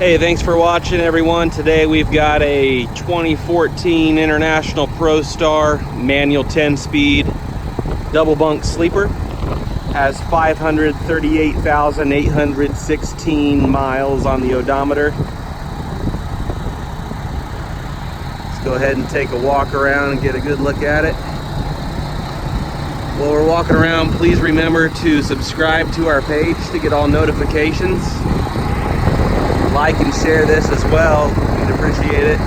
Hey, thanks for watching, everyone. Today we've got a 2014 International Prostar manual 10-speed double bunk sleeper. Has 538,816 miles on the odometer. Let's go ahead and take a walk around and get a good look at it. While we're walking around, please remember to subscribe to our page to get all notifications. Like and share this as well. We'd appreciate it.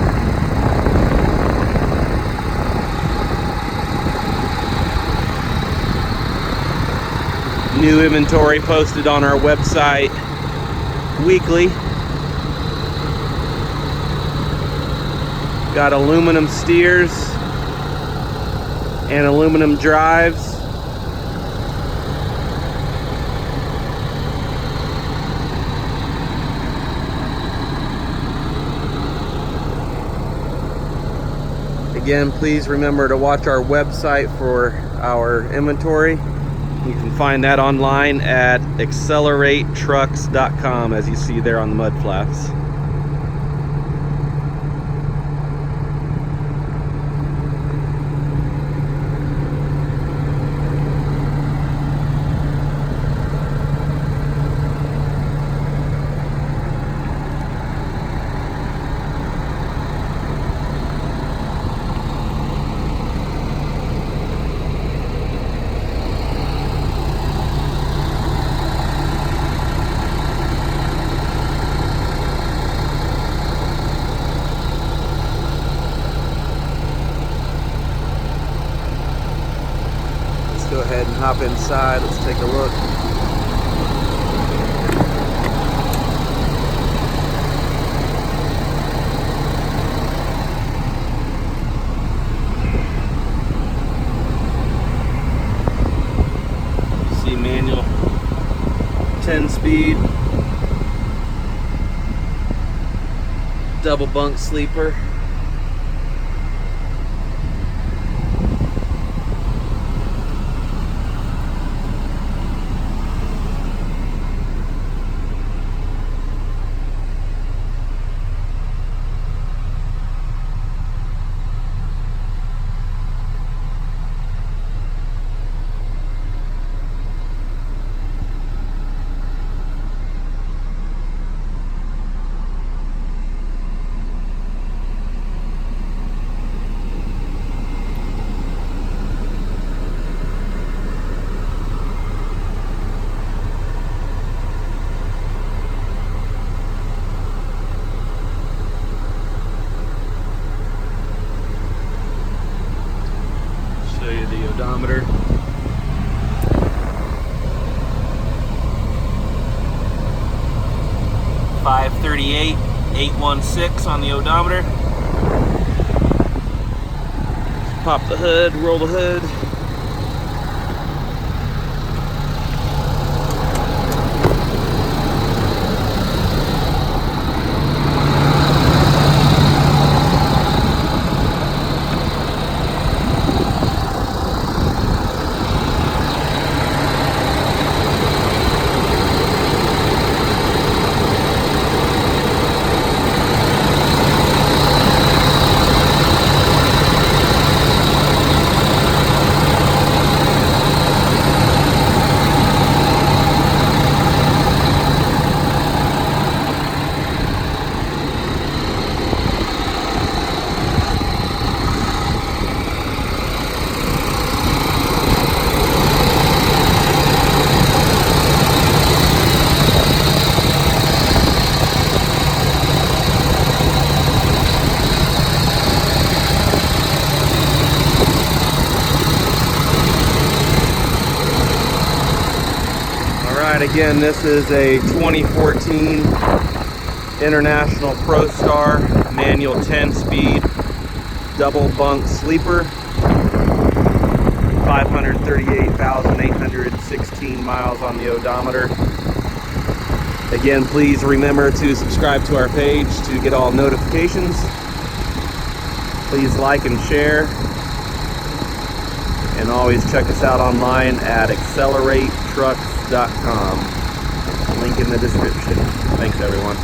New inventory posted on our website weekly. Got aluminum steers and aluminum drives. Again, please remember to watch our website for our inventory. You can find that online at exceleratetrucks.com, as you see there on the mud flaps. Go ahead and hop inside. Let's take a look. See, manual 10-speed double bunk sleeper. Show you the odometer. $538,816 on the odometer. Pop the hood, roll the hood. Again, this is a 2014 International Prostar manual 10-speed double bunk sleeper. 538,816 miles on the odometer. Again, please remember to subscribe to our page to get all notifications. Please like and share. And always check us out online at exceleratetrucks.com. Link in the description. Thanks, everyone.